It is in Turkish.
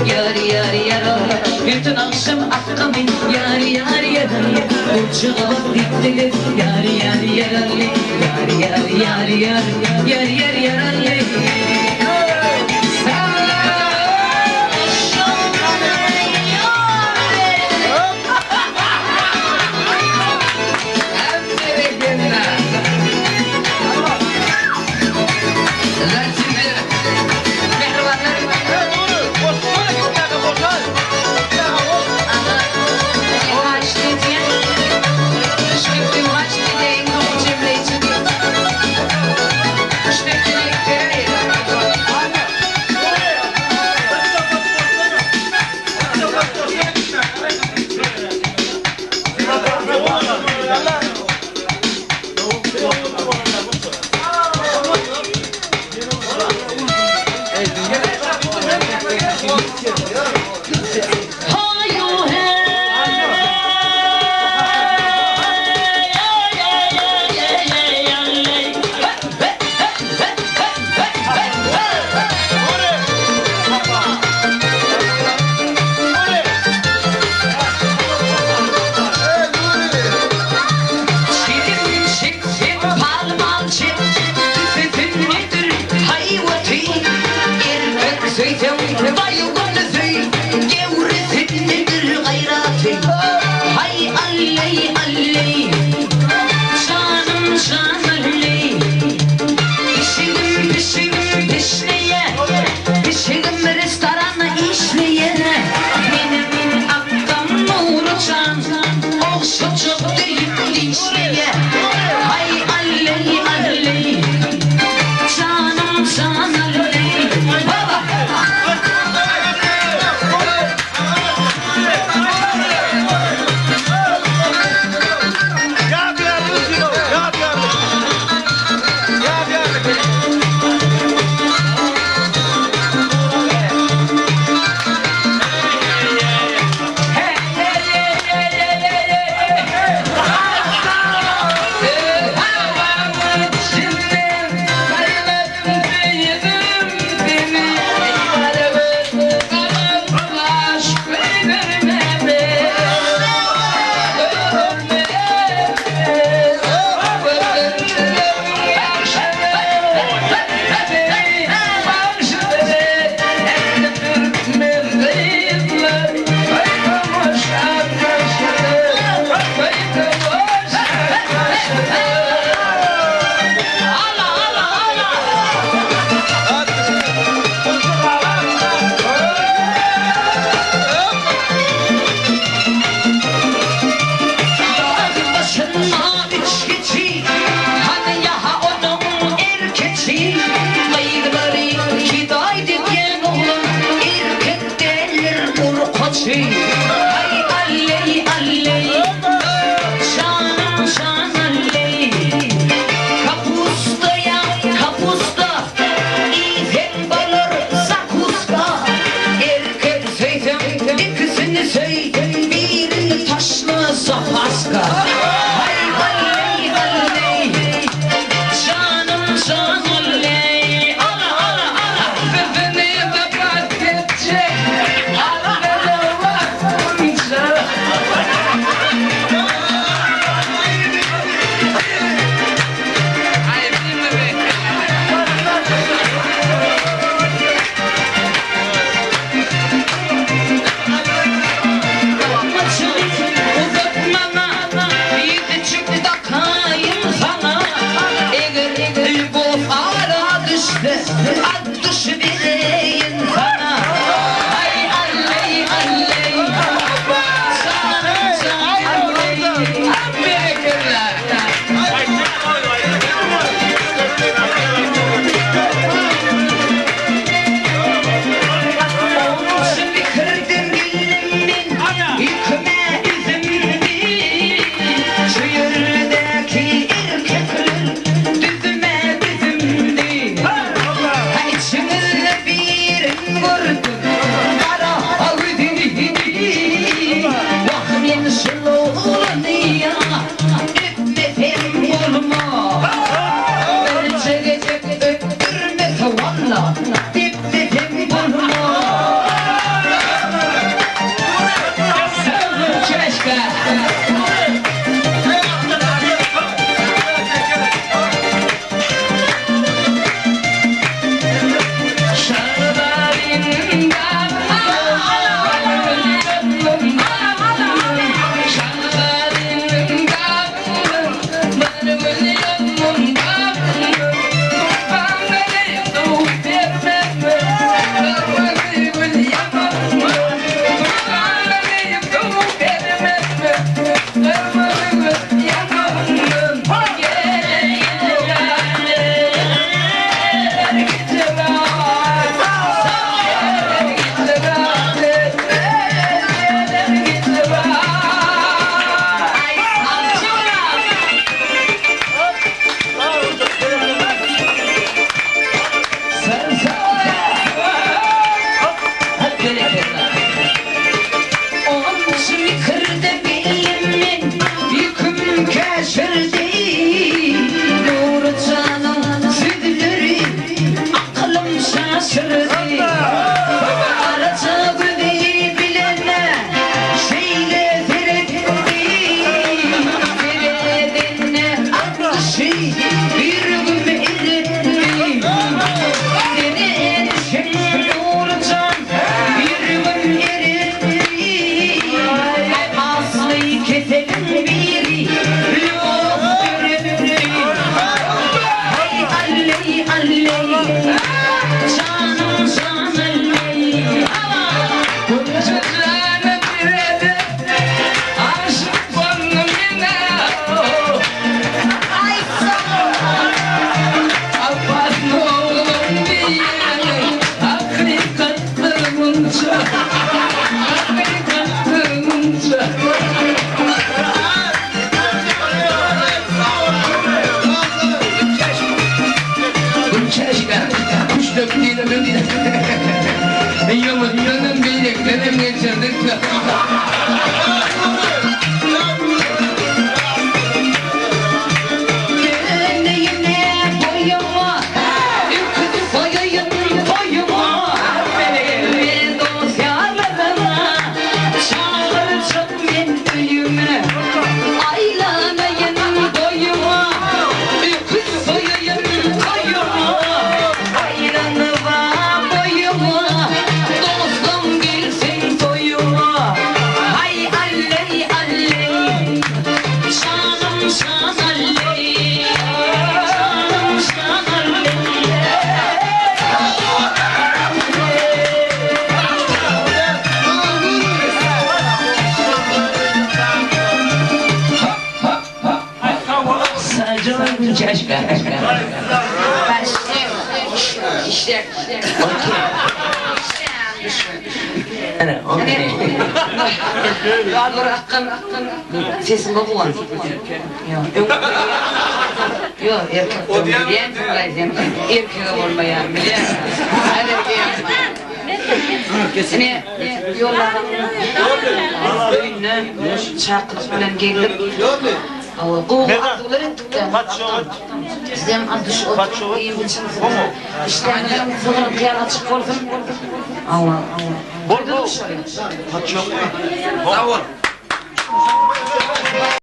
Yar yar yaralı bütün akşam aklımı yar yar yaralı Uçuğu diktilir yar yar yaralı Yar yar yar yar yar yar yaralı Mama Omzumu kırdı belimin yüküm keşirdi Nurcan'ın südleri aklım şaşırdı Araca bödeyi bilene şeyle verebildi Veredene aklı şey bir gün eritti Seni erişim Nurcan bir gün eritti Aslı keselim biri yok görebildi Hey alley alley canım can alley Kucağına diredi aşık oldum yine Ay Abbas oğlum diye hakikatlımınca Hakikatlımınca kuş döktüğüyle beni yolun bileklerim geçirdik Gönlüğüne boyuma Yıkıp koyayım boyuma Ve dosyalarına Çağıracağım ben düğüme Aylanayım boyuma Yıkıp koyayım boyuma Ayranıma boyuma Dostum girsin toyuma Hay alley alley Şanım şan alley Şanım şan alley Sadece keşke İşte Ana, okey. Ya dur hakkın sesin kokulan. Yok erkek olmayan kızlayacağım. Erkeğe olmayan biliyor musun? Hadi seni yollarım. Önüne çakır bilen geldim. Qo'g'u ardular etdi. Sizam ardush o'tib, ishlarim sig'inib qiyonat chiqib qoldim. Allah. Bo'ldi. Qachon? Davr.